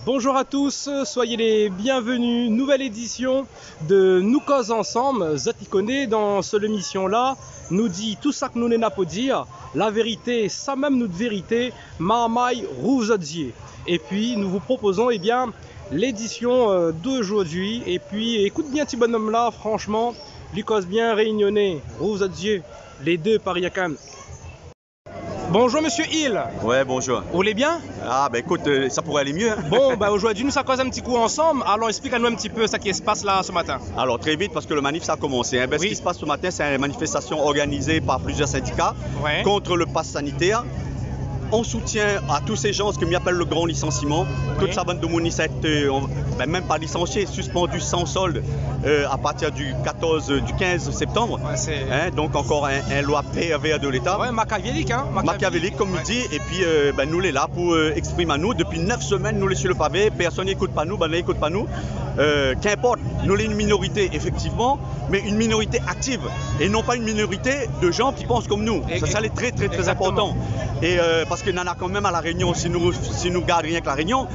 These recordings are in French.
Bonjour à tous, soyez les bienvenus. Nouvelle édition de Nous cause ensemble. Zatikone dans cette émission-là nous dit tout ça que nous n'avons pas dire. La vérité, ça même notre vérité. Marmaille Rouzadzier. Et puis nous vous proposons l'édition d'aujourd'hui. Et puis écoute bien petit bonhomme là, franchement, lui cause bien réunionnais. Rouzadzier, les deux par Yakan. Bonjour Monsieur Hill. Ouais, bonjour. Vous allez bien? Ah ben écoute, ça pourrait aller mieux. Bon, aujourd'hui nous ça cause un petit coup ensemble. Alors explique-nous un petit peu ce qui se passe là ce matin. Alors très vite parce que le manif ça a commencé. Ce qui se passe ce matin, c'est une manifestation organisée par plusieurs syndicats contre le pass sanitaire. On soutient à tous ces gens ce que m'appelle le grand licenciement. Toute sa bande de Monisette, même pas licenciés, suspendus sans solde à partir du 15 septembre. Donc encore un loi PRV de l'État. Ouais, machiavélique, hein. Machiavélique comme il dit. Et puis nous les là pour exprimer à nous. Depuis 9 semaines, nous les sur le pavé. Personne n'écoute pas nous, n'écoute pas nous. Qu'importe, nous les une minorité effectivement, mais une minorité active et non pas une minorité de gens qui pensent comme nous. Ça c'est très important. Et parce qu'il y en a quand même à La Réunion, si nous gardons rien que La Réunion,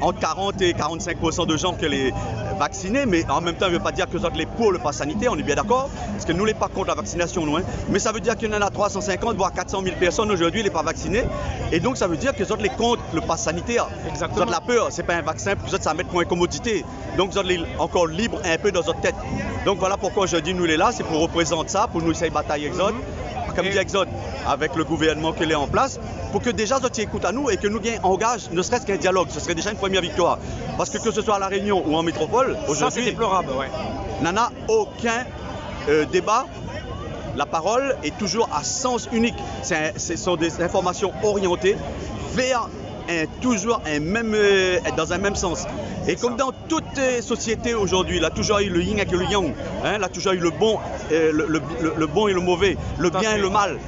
entre 40 et 45% de gens que les vaccinés, mais en même temps, je ne veut pas dire que nous sommes les pour le pass sanitaire, on est bien d'accord, parce que nous, les pas contre la vaccination, loin. Mais ça veut dire qu'il y en a 350, voire 400 000 personnes aujourd'hui, les pas vaccinés. Et donc, ça veut dire que nous sommes les contre le pass sanitaire. Exactement. Nous sommes la peur, ce n'est pas un vaccin, pour nous, ça mettre pour une commodité. Donc, nous sommes encore libres un peu dans notre tête. Donc, voilà pourquoi je dis nous, les là, c'est pour représenter ça, pour nous essayer de batailler Exode. Comme dit Exode, avec le gouvernement qui est en place, pour que déjà Zoti écoute à nous et que nous engage ne serait-ce qu'un dialogue. Ce serait déjà une première victoire. Parce que ce soit à La Réunion ou en métropole, aujourd'hui, c'est déplorable, n'en a aucun débat. La parole est toujours à sens unique. Ce sont des informations orientées vers toujours dans un même sens. Et comme dans toute société aujourd'hui, il a toujours eu le yin et le yang, il a toujours eu le bon et le mauvais, le bien et le mal.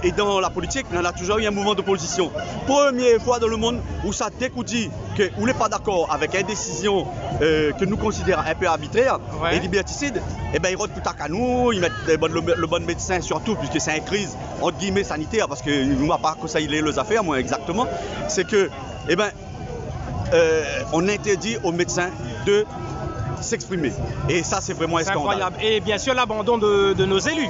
Et dans la politique, il y a toujours eu un mouvement d'opposition. Première fois dans le monde où ça découdit qu'on n'est pas d'accord avec une décision que nous considérons un peu arbitraire et liberticide, et bien ils rotent tout à nous, ils mettent le bon médecin surtout, puisque c'est une crise entre guillemets sanitaire, parce que moi pas que ça il est les affaires, moi exactement, c'est que on interdit aux médecins de s'exprimer. Et ça, c'est vraiment un scandale. Incroyable. Et bien sûr, l'abandon de nos élus,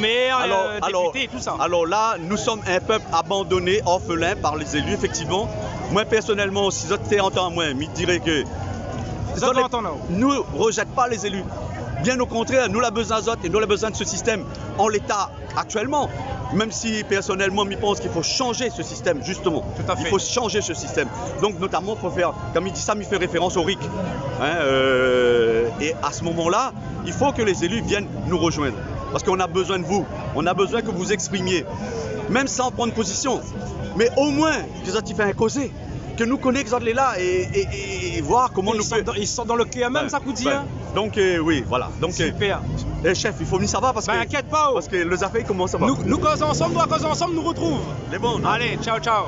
maires, députés et tout ça. Alors là, nous sommes un peuple abandonné, orphelin par les élus, effectivement. Moi, personnellement, si j'étais en moi, je dirais que nous ne rejettons pas les élus. Bien au contraire, nous avons besoin d'autres et nous avons besoin de ce système en l'état actuellement. Même si personnellement, je pense qu'il faut changer ce système, justement. Il faut changer ce système. Donc notamment, il faut faire, comme il dit ça, il fait référence au RIC. Et à ce moment-là, il faut que les élus viennent nous rejoindre. Parce qu'on a besoin de vous. On a besoin que vous exprimiez. Même sans prendre position. Mais au moins, que ça t'y fait un causer. Que nous connaissons les là et voir comment ils sont dans le cœur même, ça coûte dire. Donc oui, voilà. Donc super. Chef, il faut venir savoir parce que inquiète pas. Parce que les affaires commencent à voir. Nous causons ensemble, nous causons ensemble, nous retrouvons. Les bons. Allez, ciao ciao.